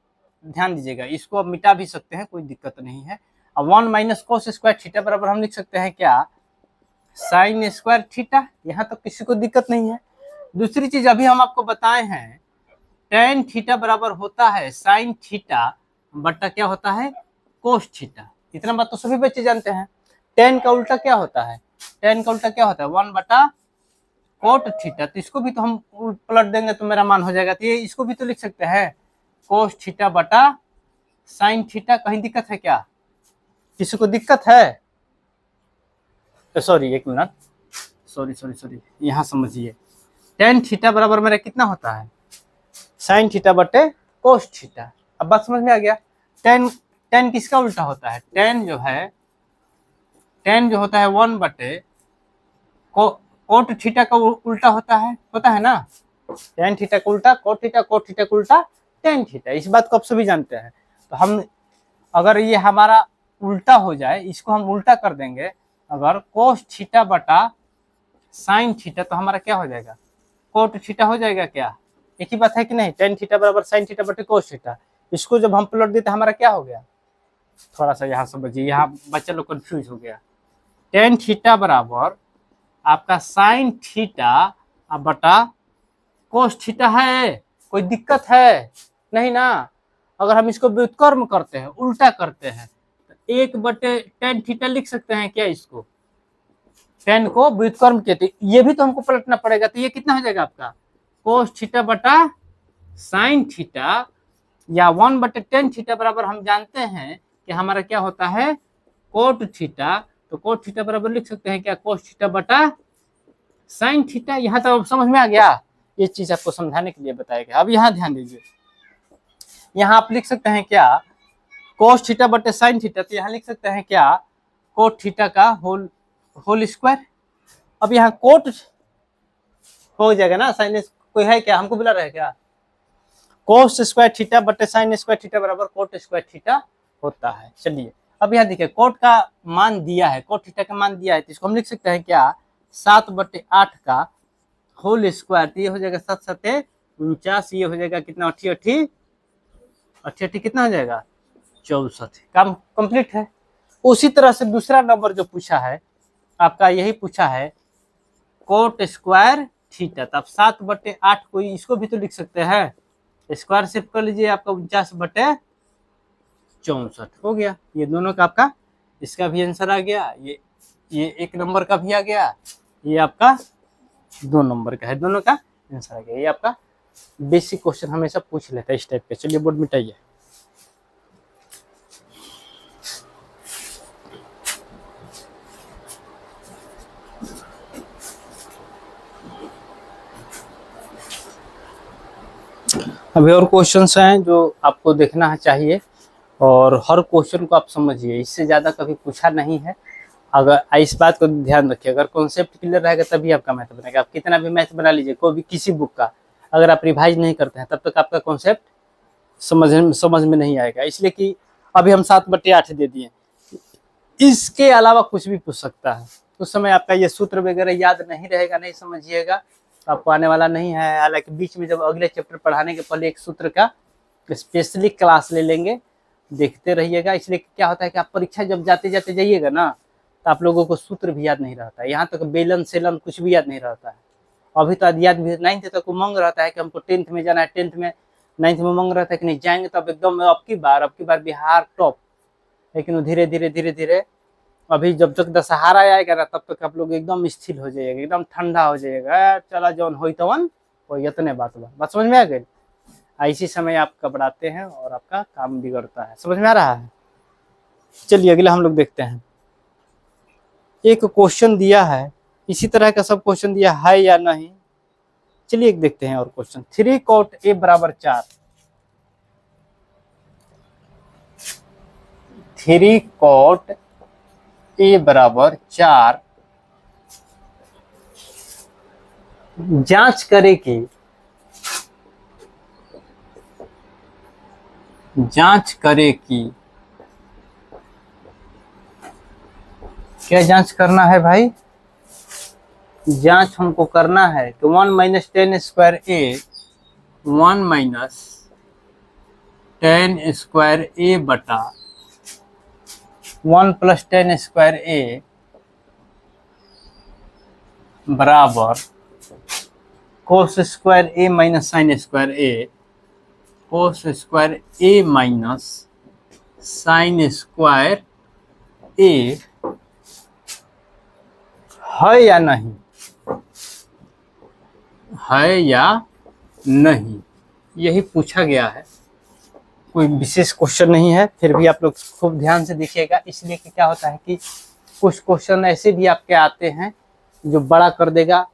ध्यान दीजिएगा, इसको आप मिटा भी सकते हैं, कोई दिक्कत नहीं है। अब 1 माइनस कोस स्क्वायर थीटा बराबर हम लिख सकते हैं क्या, साइन स्क्वायर थीटा। यहाँ तक किसी को दिक्कत नहीं है। दूसरी चीज अभी हम आपको बताए हैं, टेन थीटा बराबर होता है साइन थीटा बट्टा क्या होता है, कोस थीटा। इतना बात तो सभी बच्चे जानते हैं। टेन का उल्टा क्या होता है, टेन का उल्टा क्या होता है, 1 बटा कोट थीटा। तो इसको भी तो हम पलट देंगे तो मेरा मान हो जाएगा। तो ये इसको भी तो लिख सकते हैं कोस थीटा बटा साइन थीटा। कहीं दिक्कत है क्या? किसी को दिक्कत है? सॉरी, एक मिनट, सॉरी, यहाँ समझिए। टेन थीटा बराबर मेरा कितना होता है? साइन थीटा बटे कोस थीटा। अब बात समझ में आ गया। टेन टेन किसका उल्टा होता है? टेन जो होता है 1 बटे कोट थीटा का उल्टा होता है ना। टेन थीटा का उल्टा कोट थीटा, कोट थीटा का उल्टा टेन थीटा। इस बात को आप सभी जानते हैं। तो हम अगर ये हमारा उल्टा हो जाए, इसको हम उल्टा कर देंगे, अगर कोस थीटा बटा साइन थीटा, तो हमारा क्या हो जाएगा? कोट थीटा हो जाएगा क्या? एक ही बात है कि नहीं? टेन थीटा बराबर साइन थीटा बटे कोस थीटा। इसको जब हम प्लॉट देते हमारा क्या हो गया? थोड़ा सा यहाँ समझिए, यहाँ बच्चा लोग कंफ्यूज हो गया। टेन थीटा बराबर आपका साइन थीटा बटा कोस थीटा है। कोई दिक्कत है? नहीं ना। अगर हम इसको व्युत्क्रम करते हैं, उल्टा करते हैं, तो 1 बटे टेन थीटा लिख सकते हैं क्या? इसको टेन को व्युत्क्रम कहते, ये भी तो हमको पलटना पड़ेगा। तो ये कितना हो जाएगा आपका? कोस थीटा बटा साइन थीटा, या 1 बटे टेन थीटा बराबर हम जानते हैं कि हमारा क्या होता है? Cot theta. तो कोट थीटा बराबर लिख सकते हैं क्या? कोस थीटा बटा साइन थीटा। यहाँ तो समझ में आ गया। ये चीज आपको समझाने के लिए बताया गया। अब यहाँ ध्यान दीजिए, यहाँ आप लिख सकते हैं क्या? कोस थीटा बटे साइन थीटा। तो यहाँ लिख सकते हैं क्या? कोट थीटा का होल स्क्वायर। अब यहाँ कोट हो जाएगा ना, साइन कोई है क्या? हमको बुला रहा है क्या? कोस स्क्वायर थीटा बटे साइन स्क्वायर थीटा बराबर कोट स्क्वायर थीटा होता है। चलिए अब यहाँ देखिए, कोट का मान दिया है, कोट थीटा का मान दिया है, तो इसको हम लिख सकते हैं क्या? 7 बटे 8 का होल स्क्वायर। तो ये हो जाएगा 7 7 49। ये हो जाएगा कितना? 88 कितना हो जाएगा? 64। काम कंप्लीट है। उसी तरह से दूसरा नंबर जो पूछा है आपका, यही पूछा है कोट स्क्वायर थीटा। तो आप 7 बटे 8 को इसको भी तो लिख सकते हैं, स्क्वायर शिफ्ट कर लीजिए, आपका 49 बटे 64 हो गया। ये दोनों का आपका, इसका भी आंसर आ गया। ये 1 नंबर का भी आ गया, ये आपका 2 नंबर का है, दोनों का आंसर आ गया। ये आपका बेसिक क्वेश्चन हमेशा पूछ लेता है इस टाइप के। चलिए बोर्ड मिटाइए। अभी और क्वेश्चंस हैं जो आपको देखना चाहिए, और हर क्वेश्चन को आप समझिए, इससे ज़्यादा कभी पूछा नहीं है। अगर इस बात को ध्यान रखिए, अगर कॉन्सेप्ट क्लियर रहेगा तभी आपका मैथ बनेगा। आप कितना भी मैथ बना लीजिए, कोई भी किसी बुक का, अगर आप रिवाइज नहीं करते हैं तब तक आपका कॉन्सेप्ट समझ में नहीं आएगा। इसलिए कि अभी हम 7 बटे 8 दे दिए, इसके अलावा कुछ भी पूछ सकता है। उस समय आपका ये सूत्र वगैरह याद नहीं रहेगा, नहीं समझिएगा, आपको आने वाला नहीं है। हालांकि बीच में जब अगले चैप्टर पढ़ाने के पहले एक सूत्र का स्पेशली क्लास ले लेंगे, देखते रहिएगा। इसलिए क्या होता है कि आप परीक्षा जब जाते जाइएगा ना, तो आप लोगों को सूत्र भी याद नहीं रहता है, यहाँ तक बेलन सेलन कुछ भी याद नहीं रहता है। अभी तो याद भी 9th तक उमंग रहता है कि हमको 10th में जाना है, 10th में 9th में उमंग रहता है कि नहीं जाएंगे तो अब एकदम अब की बार बिहार टॉप। लेकिन धीरे धीरे अभी जब तक दशहरा आएगा ना, तब तक आप लोग एकदम स्थिर हो जाइएगा, एकदम ठंडा हो जाइएगा। चला जौन हो तवन वो इतने बात समझ में आ गई। इसी समय आप घबराते हैं और आपका काम बिगड़ता है। समझ में आ रहा है? चलिए अगला हम लोग देखते हैं। एक क्वेश्चन दिया है, इसी तरह का सब क्वेश्चन दिया है या नहीं। चलिए एक देखते हैं और क्वेश्चन। 3 cot a बराबर 4। 3 cot a बराबर 4 जांच करे कि क्या जांच करना है भाई? जांच हमको करना है कि 1 माइनस 10 स्क्वायर ए 1 माइनस 10 स्क्वायर ए बटा 1 प्लस 10 स्क्वायर ए बराबर कोस स्क्वायर ए माइनस साइन स्क्वायर ए, कोस स्क्वायर ए माइनस साइन स्क्वायर ए है या नहीं? है या नहीं, यही पूछा गया है। कोई विशेष क्वेश्चन नहीं है, फिर भी आप लोग खूब ध्यान से देखिएगा, इसलिए कि क्या होता है कि कुछ क्वेश्चन ऐसे भी आपके आते हैं जो बड़ा कर देगा।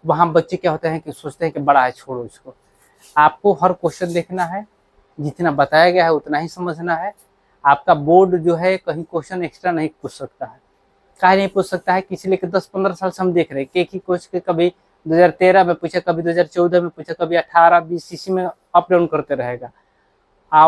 वहाँ बच्चे क्या होते हैं कि सोचते हैं कि बड़ा है, छोड़ो इसको। आपको हर क्वेश्चन देखना है, जितना बताया गया है उतना ही समझना है। आपका बोर्ड जो है कहीं क्वेश्चन एक्स्ट्रा नहीं पूछ सकता है। काहे नहीं पूछ सकता है कि इसलिए कि 10-15 साल से हम देख रहे हैं कि एक ही क्वेश्चन के कभी 2013 में पूछा, कभी 2014 में पूछा, कभी 18-20 इसी में अप डाउन करते रहेगा।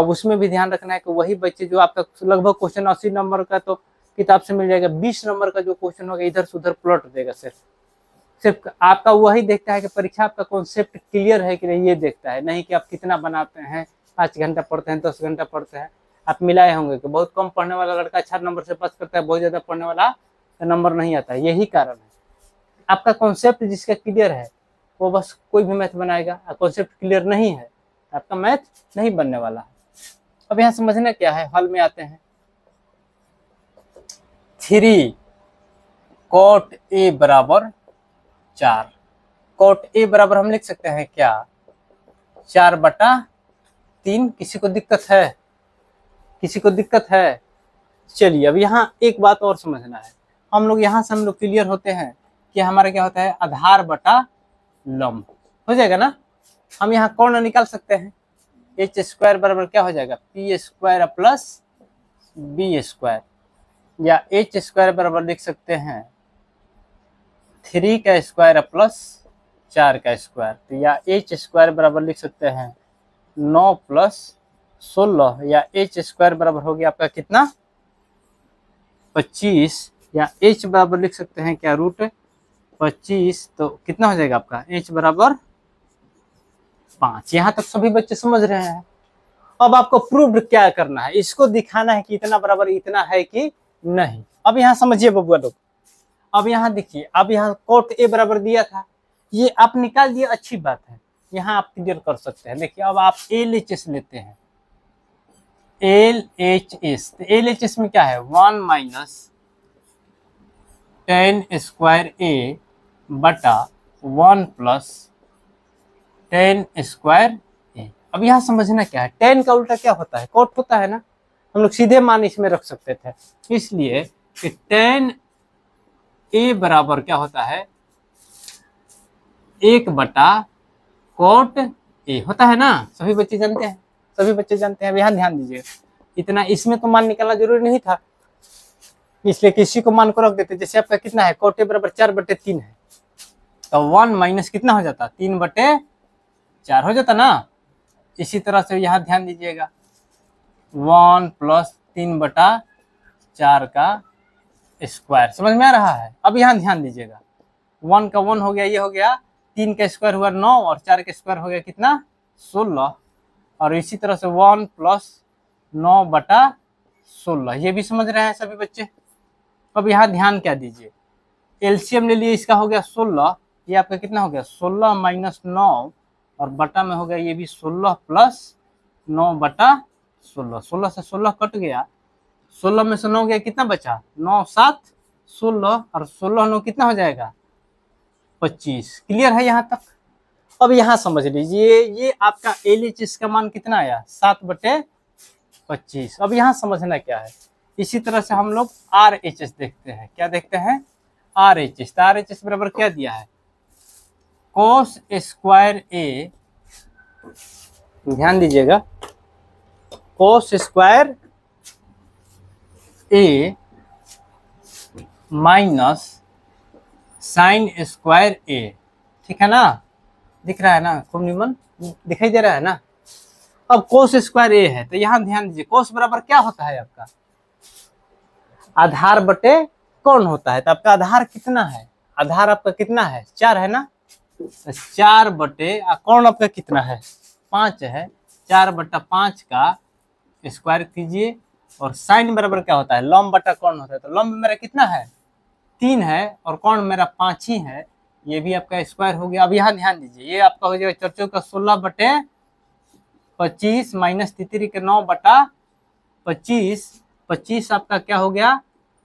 उसमें भी ध्यान रखना है कि वही बच्चे जो आपका लगभग क्वेश्चन 80 नंबर का तो किताब से मिल जाएगा, 20 नंबर का जो क्वेश्चन होगा इधर से उधर प्लॉट देगा। सिर्फ आपका वही देखता है कि परीक्षा आपका कॉन्सेप्ट क्लियर है कि नहीं, ये देखता है, नहीं कि आप कितना बनाते हैं, 5 घंटा पढ़ते हैं, 10 घंटा पढ़ते हैं। आप मिलाए होंगे कि बहुत कम पढ़ने वाला लड़का अच्छा नंबर से पास करता है, बहुत ज़्यादा पढ़ने वाला का नंबर नहीं आता है। यही कारण है, आपका कॉन्सेप्ट जिसका क्लियर है वो बस कोई भी मैथ बनाएगा, और कॉन्सेप्ट क्लियर नहीं है आपका मैथ नहीं बनने वाला है। अब यहाँ समझना क्या है, हल में आते हैं। 3 cot A बराबर 4। cot A बराबर हम लिख सकते हैं क्या, 4/3। किसी को दिक्कत है? किसी को दिक्कत है? चलिए अब यहाँ एक बात और समझना है। हम लोग यहाँ से हम लोग क्लियर होते हैं कि हमारा क्या होता है, आधार बटा लंब हो जाएगा ना। हम यहाँ कौन निकाल सकते हैं, h² बराबर क्या हो जाएगा, p² प्लस b², या h² बराबर लिख सकते हैं 3 का स्क्वायर प्लस 4 का स्क्वायर, तो या h² बराबर लिख सकते हैं 9 प्लस 16, या h² बराबर हो गया आपका कितना, 25, या h बराबर लिख सकते हैं क्या, √25, तो कितना हो जाएगा आपका h बराबर 5। यहाँ तक सभी बच्चे समझ रहे हैं। अब आपको प्रूव क्या करना है, इसको दिखाना है कि इतना बराबर इतना है कि नहीं। अब यहाँ समझिए बबुआ लोग, अब यहाँ देखिए, अब यहाँ cot A बराबर दिया था, ये आप निकाल दिए, अच्छी बात है, यहाँ आप क्लियर कर सकते हैं। देखिए अब आप LHS लेते हैं, LHS, तो LHS में क्या है, 1 माइनस tan स्क्वायर A बटा 1 प्लस tan स्क्वायर A। अब यहाँ समझना क्या है, tan का उल्टा क्या होता है, cot होता है ना। हम लोग सीधे मान इसमें रख सकते थे, इसलिए कि tan A बराबर क्या होता है, 1/cot A होता है ना। सभी बच्चे जानते हैं, सभी बच्चे जानते हैं। अब यहाँ ध्यान दीजिए, इतना इसमें तो मान निकालना जरूरी नहीं था, इसलिए किसी को मान को रख देते। जैसे आपका कितना है, cot A बराबर 4/3 है, तो 1 माइनस कितना हो जाता, 3/4 हो जाता ना। इसी तरह से यहाँ ध्यान दीजिएगा, 1 प्लस 3/4 का स्क्वायर, समझ में आ रहा है। अब यहाँ ध्यान दीजिएगा, 1 का 1 हो गया, ये हो गया, 3 का स्क्वायर हुआ 9, और 4 का स्क्वायर हो गया कितना, 16, और इसी तरह से 1 प्लस 9/16, ये भी समझ रहे हैं सभी बच्चे। अब यहाँ ध्यान क्या दीजिए, एलसीएम ले लिए, इसका हो गया 16, ये आपका कितना हो गया, 16 माइनस 9, और बटा में हो गया ये भी 16 प्लस 9/16। 16 से 16 कट गया, 16 में से 9 गया, कितना बचा, 9 7 16, और 16 9 कितना हो जाएगा, 25। क्लियर है यहाँ तक। अब यहाँ समझ लीजिए, ये आपका LHS का मान कितना आया, 7/25। अब यहाँ समझना क्या है, इसी तरह से हम लोग RHS देखते हैं। क्या देखते हैं, RHS। तो RHS बराबर क्या दिया है, cos स्क्वायर A, ध्यान दीजिएगा, cos square A minus sine square A, ठीक है ना। दिख रहा है ना, खूब निमन दिखाई दे रहा है ना। अब cos स्क्वायर A है, तो यहाँ ध्यान दीजिए, cos बराबर क्या होता है आपका, आधार बटे कौन होता है। तो आपका आधार कितना है, आधार आपका कितना है, 4 है ना, तो 4 बटे कौन आपका कितना है, 5 है, 4/5 का स्क्वायर कीजिए। और साइन बराबर क्या होता है, लंब बटा कौन होता है, तो लंब मेरा कितना है, 3 है, और कौन मेरा 5 ही है, ये भी आपका स्क्वायर हो गया। अब यहाँ ध्यान दीजिए, ये आपका हो जाएगा 4 का 16/25 माइनस 3 के 9/25, 25 आपका क्या हो गया,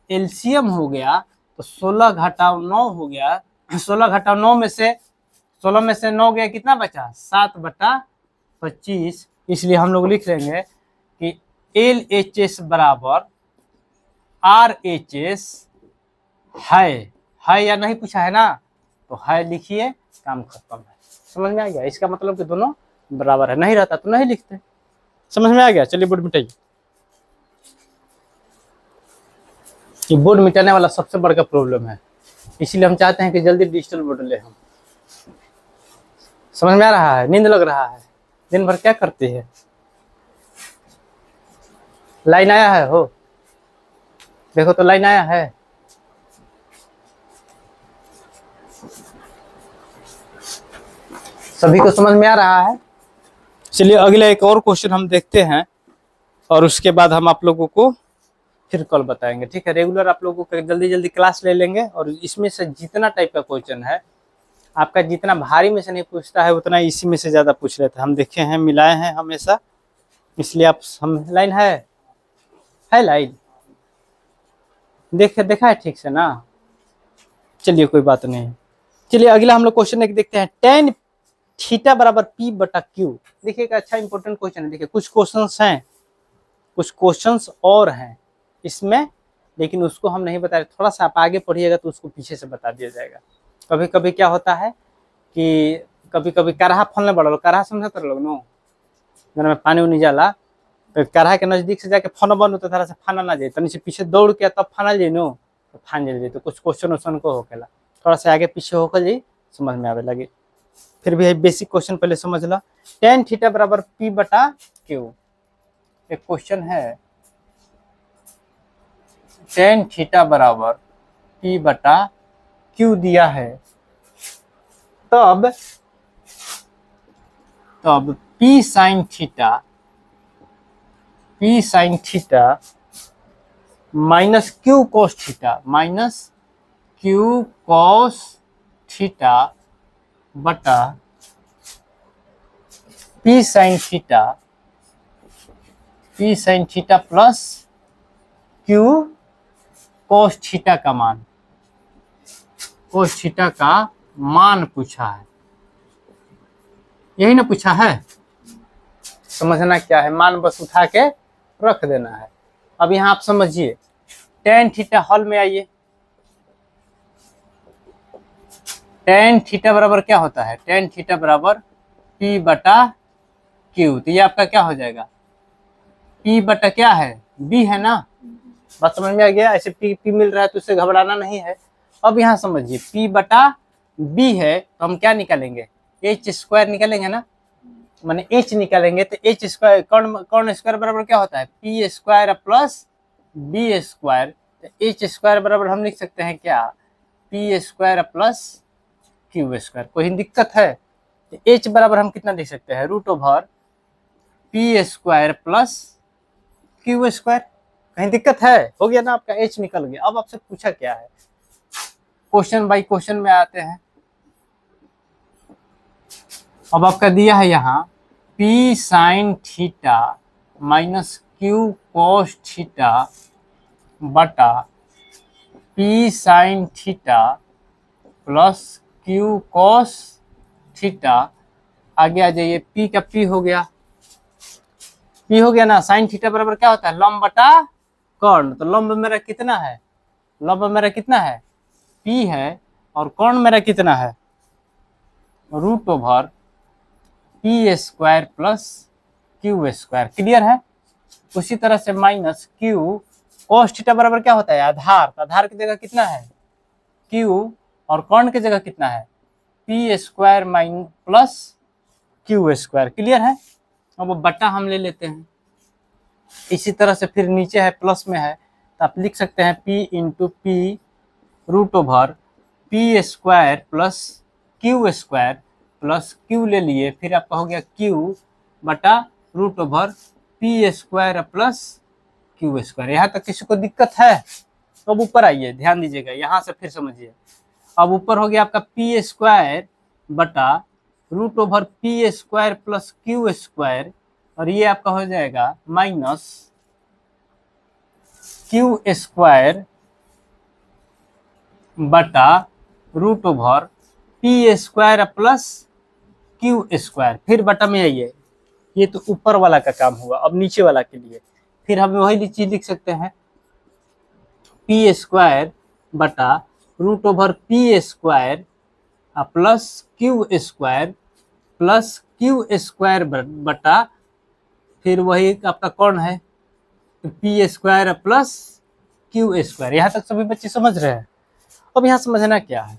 एलसीएम हो गया, तो 16 घटाव 9 हो गया। 16 घटाव 9 में से 16 में से 9 गया, कितना बचा, 7/25। इसलिए हम लोग लिख लेंगे LHS बराबर RHS है या नहीं पूछा है ना, तो है लिखिए, काम खत्म है। समझ में आ गया? इसका मतलब कि दोनों बराबर है, नहीं रहता तो नहीं लिखते। समझ में आ गया? चलिए बोर्ड मिटाइए। ये बोर्ड मिटाने वाला सबसे बड़ा प्रॉब्लम है, इसीलिए हम चाहते हैं कि जल्दी डिजिटल बोर्ड ले हम। समझ में आ रहा है? नींद लग रहा है? दिन भर क्या करती है? लाइन आया है? हो देखो तो लाइन आया है। सभी को समझ में आ रहा है? चलिए अगला एक और क्वेश्चन हम देखते हैं और उसके बाद हम आप लोगों को फिर कल बताएंगे। ठीक है, रेगुलर आप लोगों को जल्दी जल्दी क्लास ले लेंगे और इसमें से जितना टाइप का क्वेश्चन है आपका, जितना भारी में से नहीं पूछता है उतना इसी में से ज़्यादा पूछ लेते हैं। हम देखे हैं, मिलाए हैं हमेशा, इसलिए आप हम लाइन है लाइन देखा है ठीक से ना? चलिए कोई बात नहीं। चलिए अगला हम लोग क्वेश्चन एक देखते हैं, tan थीटा बराबर P बटा Q। देखिए एक अच्छा इंपॉर्टेंट क्वेश्चन है। देखिए कुछ क्वेश्चंस हैं, कुछ क्वेश्चंस और हैं इसमें, लेकिन उसको हम नहीं बता रहे। थोड़ा सा आप आगे पढ़िएगा तो उसको पीछे से बता दिया जाएगा। कभी कभी क्या होता है कि कभी कभी काढ़ा फलने बड़ा लोग, काढ़ा समझते लोग नो, में पानी उनी जाला तो काढ़ा के नजदीक से जाके फन बन तो थोड़ा सा फाना ना जाए, तनी से पीछे दौड़ के तब फाना जाए नो, तो फान जाए। तो कुछ क्वेश्चन वोश्चन को होकेला, थोड़ा सा आगे पीछे होकर जाए समझ में आवे लगे। फिर भी बेसिक क्वेश्चन पहले समझ लो। tan थीटा बराबर P बटा Q। एक क्वेश्चन है, tan थीटा बराबर P बटा Q दिया है, तब P sine theta minus Q cos theta बटा P sine theta plus Q cos theta का मान पूछा है। यही ना पूछा है? समझना क्या है, मान बस उठा के रख देना है। अब यहाँ आप समझिए, tan थीटा हॉल में आइए। tan थीटा बराबर क्या होता है? tan थीटा बराबर P बटा Q। तो ये आपका क्या हो जाएगा? P बटा क्या है? B है ना? बात समझ में आ गया? ऐसे P मिल रहा है तो उससे घबराना नहीं है। अब यहाँ समझिए, P बटा B है तो हम क्या निकालेंगे? H स्क्वायर निकालेंगे ना, माने H निकालेंगे तो H स्क्वायर कौन स्क्वायर बराबर क्या होता है? P square plus B square. तो H स्क्वायर बराबर हम लिख सकते हैं क्या? P square plus Q square. कोई दिक्कत है? तो H बराबर हम कितना लिख सकते हैं? Root over P square plus Q square. कहीं दिक्कत है? हो गया ना, आपका H निकल गया। अब आपसे पूछा क्या है, क्वेश्चन बाय क्वेश्चन में आते हैं। अब आपका दिया है यहाँ P sine theta minus Q cos theta बटा P sine theta plus Q cos theta. आगे आ जाइए, P का P हो गया, ना। साइन थीटा बराबर क्या होता है? लंब बटा कर्ण। तो लंब मेरा कितना है? P है, और कर्ण मेरा कितना है? Root over P square plus Q square. Clear है? उसी तरह से माइनस Q कोस थीटा बराबर क्या होता है? आधार। आधार की जगह कितना है? Q, और कर्ण की जगह कितना है? P square minus plus Q square. Clear है? अब बटा हम ले लेते हैं। इसी तरह से फिर नीचे है, प्लस में है, तो आप लिख सकते हैं P into P root over P square plus Q square plus Q ले लिए, फिर आपका हो गया Q बटा root over P square plus Q square. यहाँ तक किसी को दिक्कत है? तो अब ऊपर आइए, ध्यान दीजिएगा, यहाँ से फिर समझिए। अब ऊपर हो गया आपका P स्क्वायर बटा root over P square plus Q square, और ये आपका हो जाएगा माइनस Q स्क्वायर बटा root over P square plus Q square. फिर बटा में आइए, ये तो ऊपर वाला का काम हुआ। अब नीचे वाला के लिए फिर हम वही चीज लिख सकते हैं पी स्क्वायर बटा root over P square plus Q square plus Q square बटा फिर वही आपका कौन है P square plus Q square. यहाँ तक सभी बच्चे समझ रहे हैं। अब यहाँ समझना क्या है,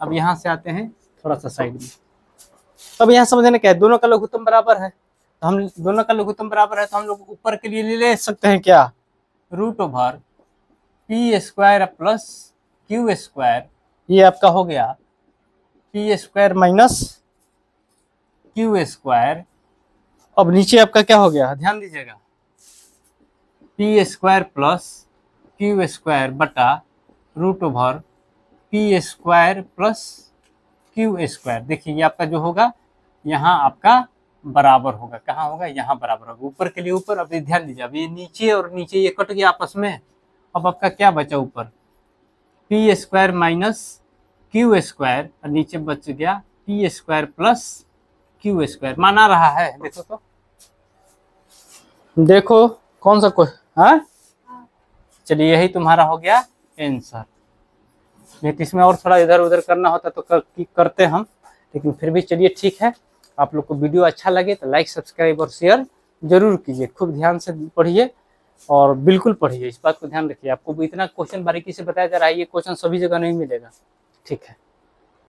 अब यहाँ से आते हैं थोड़ा सा साइड में। अब यहाँ समझना क्या है, दोनों का लघुत्तम बराबर है, तो हम दोनों का लघुत्तम बराबर है तो हम लोग ऊपर के लिए ले सकते हैं क्या, root over P square plus Q square, ये आपका हो गया p square minus q square. अब नीचे आपका क्या हो गया, ध्यान दीजिएगा, p square plus Q square बटा root over P square plus Q square. देखिए ये आपका जो होगा यहाँ आपका बराबर होगा, कहाँ होगा, यहाँ बराबर होगा, ऊपर के लिए ऊपर। अभी ध्यान दीजिए, अब ये नीचे और नीचे ये कट गया आपस में, अब आपका क्या बचा ऊपर P square minus q square और नीचे बच गया p square plus Q square. माना रहा है, देखो तो, देखो कौन सा कोई, हाँ चलिए यही तुम्हारा हो गया आंसर। नहीं तो इसमें और थोड़ा इधर उधर करना होता तो करते हम, लेकिन फिर भी चलिए ठीक है। आप लोग को वीडियो अच्छा लगे तो लाइक सब्सक्राइब और शेयर जरूर कीजिए। खूब ध्यान से पढ़िए और बिल्कुल पढ़िए, इस बात को ध्यान रखिए। आपको इतना क्वेश्चन बारीकी से बताया जा रहा है, ये क्वेश्चन सभी जगह नहीं मिलेगा, ठीक है।